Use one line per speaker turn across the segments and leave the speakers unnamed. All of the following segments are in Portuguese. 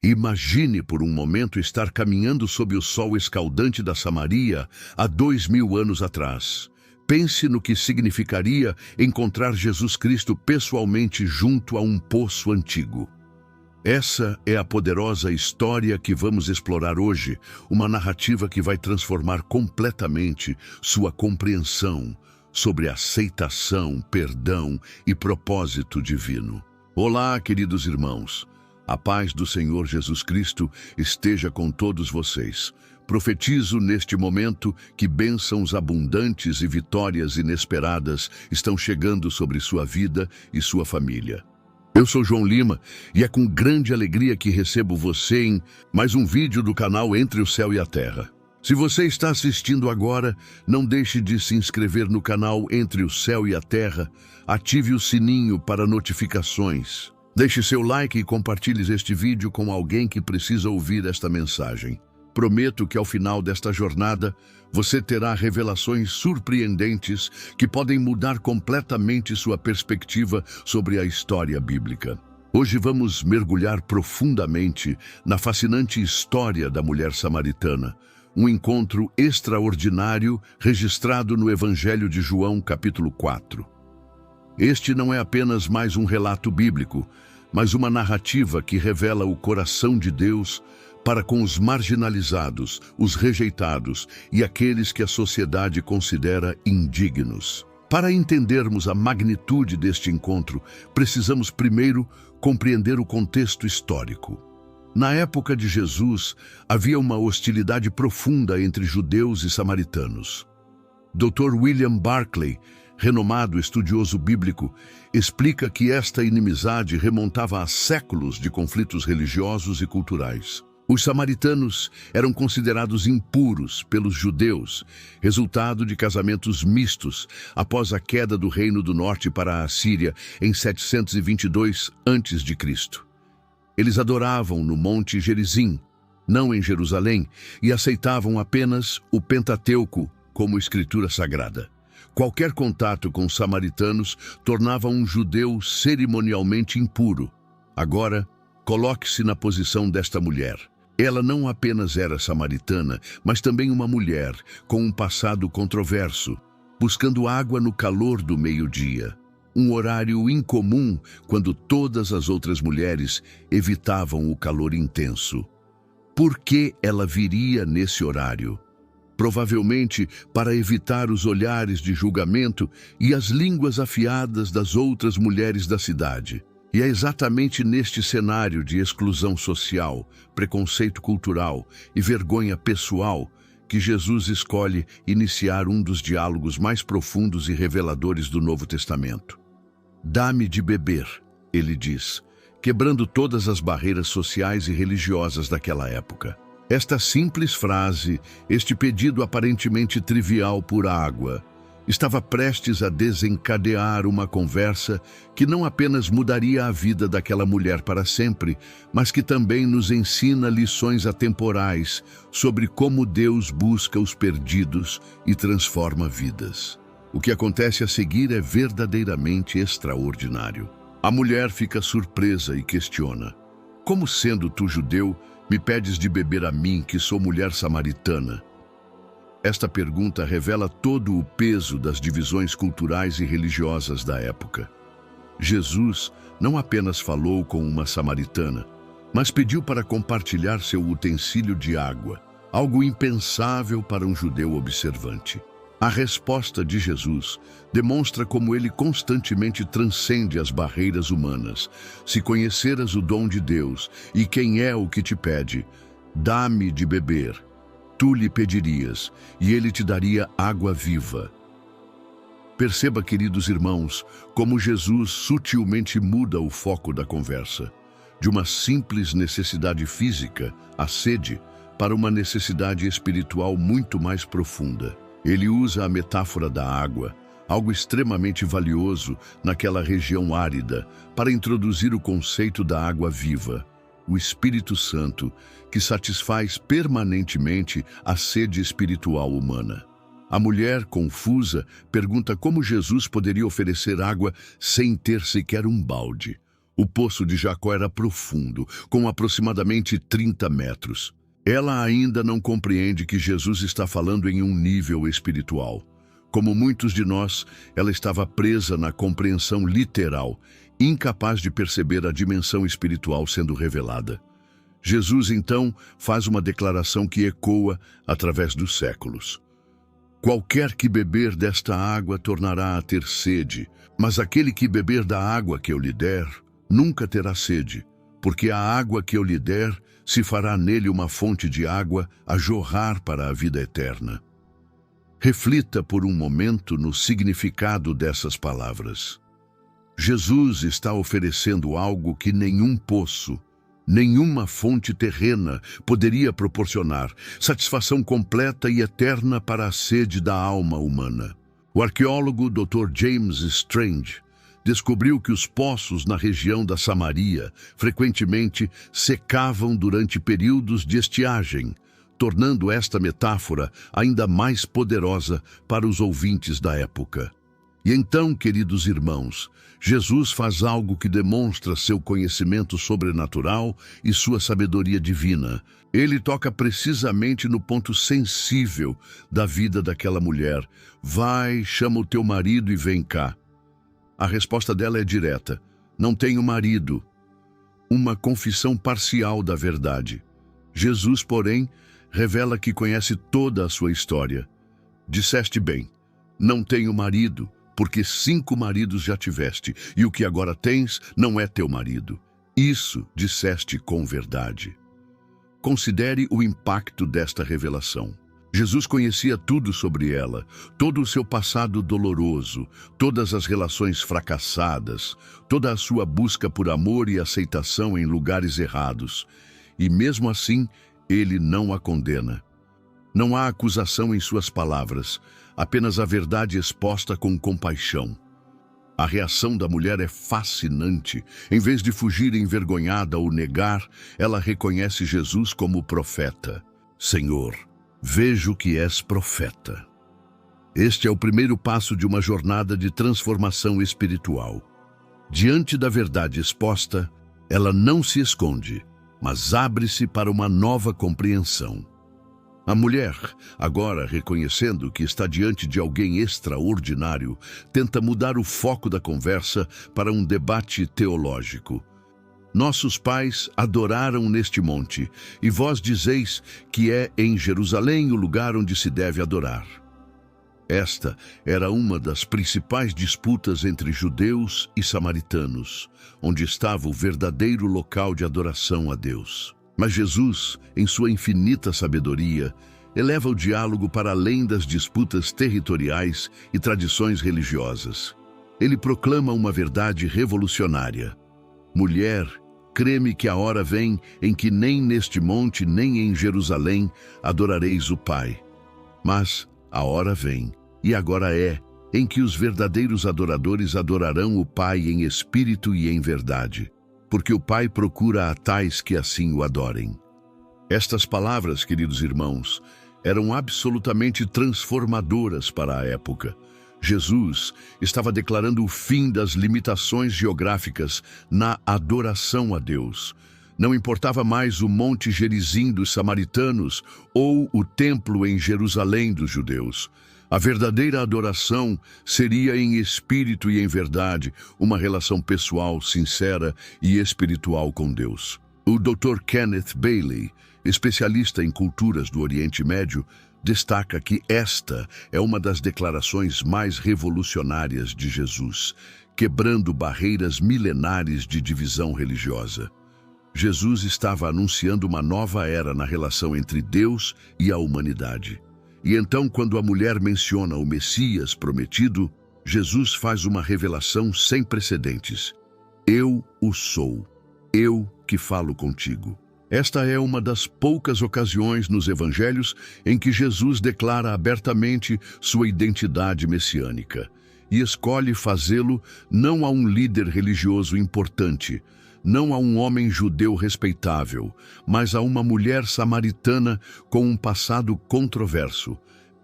Imagine por um momento estar caminhando sob o sol escaldante da Samaria há 2000 anos atrás. Pense no que significaria encontrar Jesus Cristo pessoalmente junto a um poço antigo. Essa é a poderosa história que vamos explorar hoje, uma narrativa que vai transformar completamente sua compreensão sobre aceitação, perdão e propósito divino. Olá, queridos irmãos. A paz do Senhor Jesus Cristo esteja com todos vocês. Profetizo neste momento que bênçãos abundantes e vitórias inesperadas estão chegando sobre sua vida e sua família. Eu sou João Lima e é com grande alegria que recebo você em mais um vídeo do canal Entre o Céu e a Terra. Se você está assistindo agora, não deixe de se inscrever no canal Entre o Céu e a Terra, ative o sininho para notificações. Deixe seu like e compartilhe este vídeo com alguém que precisa ouvir esta mensagem. Prometo que ao final desta jornada, você terá revelações surpreendentes que podem mudar completamente sua perspectiva sobre a história bíblica. Hoje vamos mergulhar profundamente na fascinante história da mulher samaritana, um encontro extraordinário registrado no Evangelho de João, capítulo 4. Este não é apenas mais um relato bíblico, mas uma narrativa que revela o coração de Deus para com os marginalizados, os rejeitados e aqueles que a sociedade considera indignos. Para entendermos a magnitude deste encontro, precisamos primeiro compreender o contexto histórico. Na época de Jesus, havia uma hostilidade profunda entre judeus e samaritanos. Dr. William Barclay, renomado estudioso bíblico, explica que esta inimizade remontava a séculos de conflitos religiosos e culturais. Os samaritanos eram considerados impuros pelos judeus, resultado de casamentos mistos após a queda do Reino do Norte para a Assíria em 722 a.C. Eles adoravam no Monte Gerizim, não em Jerusalém, e aceitavam apenas o Pentateuco como escritura sagrada. Qualquer contato com os samaritanos tornava um judeu cerimonialmente impuro. Agora, coloque-se na posição desta mulher. Ela não apenas era samaritana, mas também uma mulher com um passado controverso, buscando água no calor do meio-dia. Um horário incomum quando todas as outras mulheres evitavam o calor intenso. Por que ela viria nesse horário? Provavelmente para evitar os olhares de julgamento e as línguas afiadas das outras mulheres da cidade. E é exatamente neste cenário de exclusão social, preconceito cultural e vergonha pessoal que Jesus escolhe iniciar um dos diálogos mais profundos e reveladores do Novo Testamento. "Dá-me de beber", ele diz, quebrando todas as barreiras sociais e religiosas daquela época. Esta simples frase, este pedido aparentemente trivial por água, estava prestes a desencadear uma conversa que não apenas mudaria a vida daquela mulher para sempre, mas que também nos ensina lições atemporais sobre como Deus busca os perdidos e transforma vidas. O que acontece a seguir é verdadeiramente extraordinário. A mulher fica surpresa e questiona: "Como sendo tu judeu, me pedes de beber a mim, que sou mulher samaritana?" Esta pergunta revela todo o peso das divisões culturais e religiosas da época. Jesus não apenas falou com uma samaritana, mas pediu para compartilhar seu utensílio de água, algo impensável para um judeu observante. A resposta de Jesus demonstra como ele constantemente transcende as barreiras humanas. Se conheceras o dom de Deus e quem é o que te pede, "Dá-me de beber", tu lhe pedirias, e ele te daria água viva. Perceba, queridos irmãos, como Jesus sutilmente muda o foco da conversa, de uma simples necessidade física, a sede, para uma necessidade espiritual muito mais profunda. Ele usa a metáfora da água, algo extremamente valioso naquela região árida, para introduzir o conceito da água viva, o Espírito Santo, que satisfaz permanentemente a sede espiritual humana. A mulher, confusa, pergunta como Jesus poderia oferecer água sem ter sequer um balde. O poço de Jacó era profundo, com aproximadamente 30 metros. Ela ainda não compreende que Jesus está falando em um nível espiritual. Como muitos de nós, ela estava presa na compreensão literal, incapaz de perceber a dimensão espiritual sendo revelada. Jesus, então, faz uma declaração que ecoa através dos séculos. Qualquer que beber desta água tornará a ter sede, mas aquele que beber da água que eu lhe der, nunca terá sede, porque a água que eu lhe der se fará nele uma fonte de água a jorrar para a vida eterna. Reflita por um momento no significado dessas palavras. Jesus está oferecendo algo que nenhum poço, nenhuma fonte terrena poderia proporcionar, satisfação completa e eterna para a sede da alma humana. O arqueólogo Dr. James Strange descobriu que os poços na região da Samaria frequentemente secavam durante períodos de estiagem, tornando esta metáfora ainda mais poderosa para os ouvintes da época. E então, queridos irmãos, Jesus faz algo que demonstra seu conhecimento sobrenatural e sua sabedoria divina. Ele toca precisamente no ponto sensível da vida daquela mulher. Vai, chama o teu marido e vem cá. A resposta dela é direta: não tenho marido. Uma confissão parcial da verdade. Jesus, porém, revela que conhece toda a sua história. Disseste bem, não tenho marido, porque 5 maridos já tiveste, e o que agora tens não é teu marido. Isso disseste com verdade. Considere o impacto desta revelação. Jesus conhecia tudo sobre ela, todo o seu passado doloroso, todas as relações fracassadas, toda a sua busca por amor e aceitação em lugares errados. E mesmo assim, ele não a condena. Não há acusação em suas palavras, apenas a verdade exposta com compaixão. A reação da mulher é fascinante. Em vez de fugir envergonhada ou negar, ela reconhece Jesus como profeta. Senhor, vejo que és profeta. Este é o primeiro passo de uma jornada de transformação espiritual. Diante da verdade exposta, ela não se esconde, mas abre-se para uma nova compreensão. A mulher, agora reconhecendo que está diante de alguém extraordinário, tenta mudar o foco da conversa para um debate teológico. Nossos pais adoraram neste monte, e vós dizeis que é em Jerusalém o lugar onde se deve adorar. Esta era uma das principais disputas entre judeus e samaritanos, onde estava o verdadeiro local de adoração a Deus. Mas Jesus, em sua infinita sabedoria, eleva o diálogo para além das disputas territoriais e tradições religiosas. Ele proclama uma verdade revolucionária. Mulher, crê-me que a hora vem em que nem neste monte nem em Jerusalém adorareis o Pai. Mas a hora vem, e agora é, em que os verdadeiros adoradores adorarão o Pai em espírito e em verdade, porque o Pai procura a tais que assim o adorem. Estas palavras, queridos irmãos, eram absolutamente transformadoras para a época. Jesus estava declarando o fim das limitações geográficas na adoração a Deus. Não importava mais o Monte Gerizim dos samaritanos ou o templo em Jerusalém dos judeus. A verdadeira adoração seria em espírito e em verdade, uma relação pessoal, sincera e espiritual com Deus. O Dr. Kenneth Bailey, especialista em culturas do Oriente Médio, destaca que esta é uma das declarações mais revolucionárias de Jesus, quebrando barreiras milenares de divisão religiosa. Jesus estava anunciando uma nova era na relação entre Deus e a humanidade. E então, quando a mulher menciona o Messias prometido, Jesus faz uma revelação sem precedentes. Eu o sou, eu que falo contigo. Esta é uma das poucas ocasiões nos evangelhos em que Jesus declara abertamente sua identidade messiânica e escolhe fazê-lo não a um líder religioso importante, não a um homem judeu respeitável, mas a uma mulher samaritana com um passado controverso.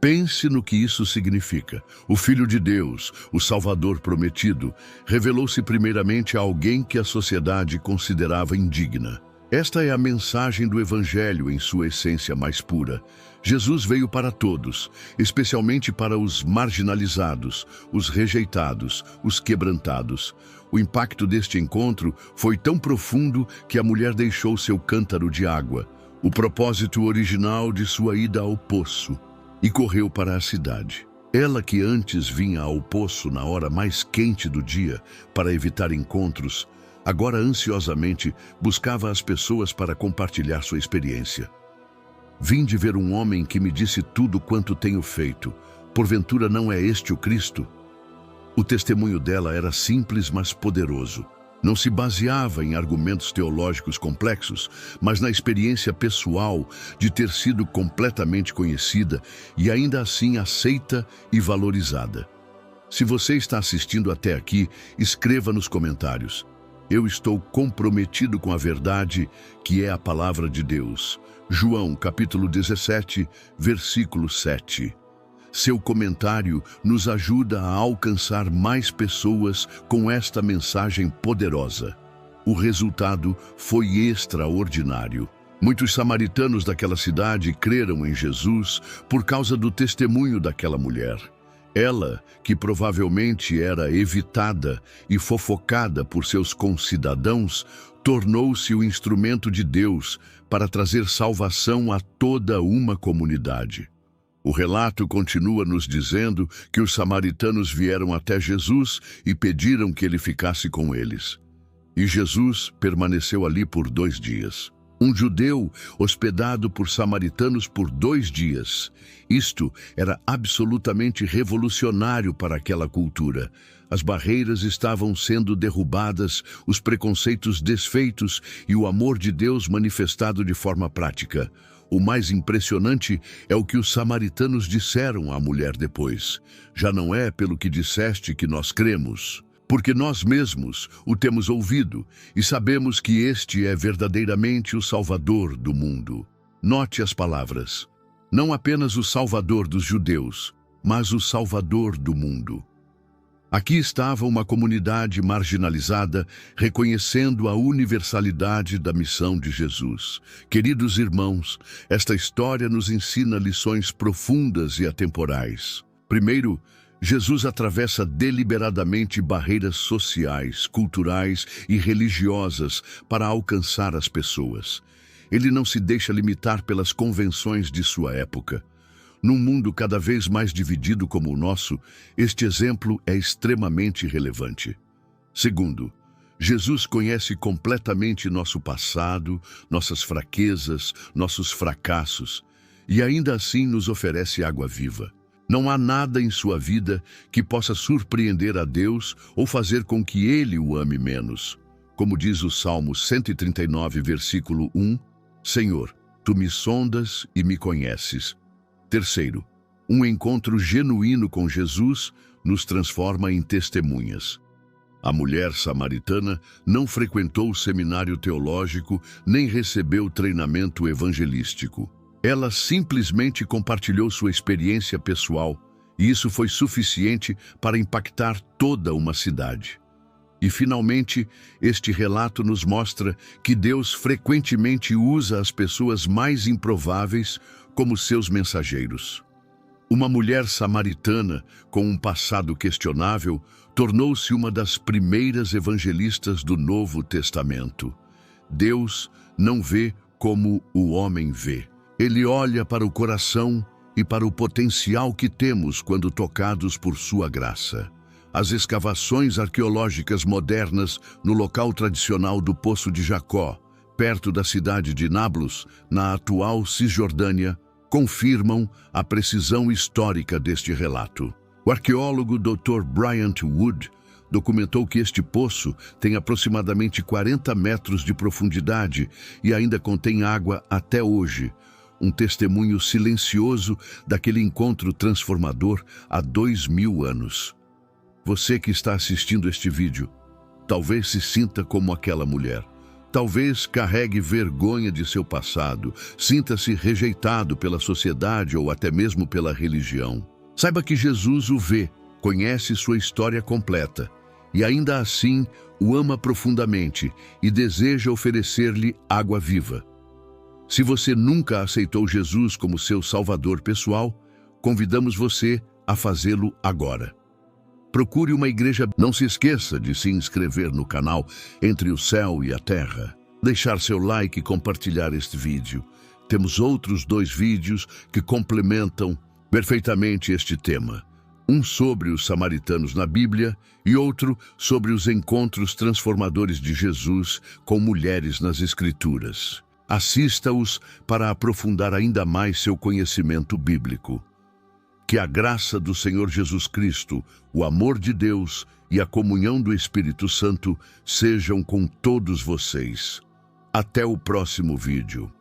Pense no que isso significa. O Filho de Deus, o Salvador prometido, revelou-se primeiramente a alguém que a sociedade considerava indigna. Esta é a mensagem do Evangelho em sua essência mais pura. Jesus veio para todos, especialmente para os marginalizados, os rejeitados, os quebrantados. O impacto deste encontro foi tão profundo que a mulher deixou seu cântaro de água, o propósito original de sua ida ao poço, e correu para a cidade. Ela que antes vinha ao poço na hora mais quente do dia para evitar encontros, agora ansiosamente buscava as pessoas para compartilhar sua experiência. Vim de ver um homem que me disse tudo quanto tenho feito. Porventura não é este o Cristo? O testemunho dela era simples, mas poderoso. Não se baseava em argumentos teológicos complexos, mas na experiência pessoal de ter sido completamente conhecida e ainda assim aceita e valorizada. Se você está assistindo até aqui, escreva nos comentários: eu estou comprometido com a verdade que é a palavra de Deus. João, capítulo 17, versículo 7. Seu comentário nos ajuda a alcançar mais pessoas com esta mensagem poderosa. O resultado foi extraordinário. Muitos samaritanos daquela cidade creram em Jesus por causa do testemunho daquela mulher. Ela, que provavelmente era evitada e fofocada por seus concidadãos, tornou-se o instrumento de Deus para trazer salvação a toda uma comunidade. O relato continua nos dizendo que os samaritanos vieram até Jesus e pediram que ele ficasse com eles. E Jesus permaneceu ali por 2 dias. Um judeu hospedado por samaritanos por 2 dias. Isto era absolutamente revolucionário para aquela cultura. As barreiras estavam sendo derrubadas, os preconceitos desfeitos e o amor de Deus manifestado de forma prática. O mais impressionante é o que os samaritanos disseram à mulher depois: já não é pelo que disseste que nós cremos, porque nós mesmos o temos ouvido e sabemos que este é verdadeiramente o Salvador do mundo. Note as palavras: não apenas o Salvador dos judeus, mas o Salvador do mundo. Aqui estava uma comunidade marginalizada, reconhecendo a universalidade da missão de Jesus. Queridos irmãos, esta história nos ensina lições profundas e atemporais. Primeiro, Jesus atravessa deliberadamente barreiras sociais, culturais e religiosas para alcançar as pessoas. Ele não se deixa limitar pelas convenções de sua época. Num mundo cada vez mais dividido como o nosso, este exemplo é extremamente relevante. Segundo, Jesus conhece completamente nosso passado, nossas fraquezas, nossos fracassos, e ainda assim nos oferece água viva. Não há nada em sua vida que possa surpreender a Deus ou fazer com que Ele o ame menos. Como diz o Salmo 139, versículo 1, Senhor, Tu me sondas e me conheces. Terceiro, um encontro genuíno com Jesus nos transforma em testemunhas. A mulher samaritana não frequentou o seminário teológico nem recebeu treinamento evangelístico. Ela simplesmente compartilhou sua experiência pessoal e isso foi suficiente para impactar toda uma cidade. E, finalmente, este relato nos mostra que Deus frequentemente usa as pessoas mais improváveis como seus mensageiros. Uma mulher samaritana, com um passado questionável, tornou-se uma das primeiras evangelistas do Novo Testamento. Deus não vê como o homem vê. Ele olha para o coração e para o potencial que temos quando tocados por sua graça. As escavações arqueológicas modernas no local tradicional do Poço de Jacó, perto da cidade de Nablus, na atual Cisjordânia, confirmam a precisão histórica deste relato. O arqueólogo Dr. Bryant Wood documentou que este poço tem aproximadamente 40 metros de profundidade e ainda contém água até hoje, um testemunho silencioso daquele encontro transformador há 2000 anos. Você que está assistindo este vídeo, talvez se sinta como aquela mulher. Talvez carregue vergonha de seu passado, sinta-se rejeitado pela sociedade ou até mesmo pela religião. Saiba que Jesus o vê, conhece sua história completa e ainda assim o ama profundamente e deseja oferecer-lhe água viva. Se você nunca aceitou Jesus como seu Salvador pessoal, convidamos você a fazê-lo agora. Procure uma igreja. Não se esqueça de se inscrever no canal Entre o Céu e a Terra, deixar seu like e compartilhar este vídeo. Temos outros 2 vídeos que complementam perfeitamente este tema. Um sobre os samaritanos na Bíblia e outro sobre os encontros transformadores de Jesus com mulheres nas Escrituras. Assista-os para aprofundar ainda mais seu conhecimento bíblico. Que a graça do Senhor Jesus Cristo, o amor de Deus e a comunhão do Espírito Santo sejam com todos vocês. Até o próximo vídeo.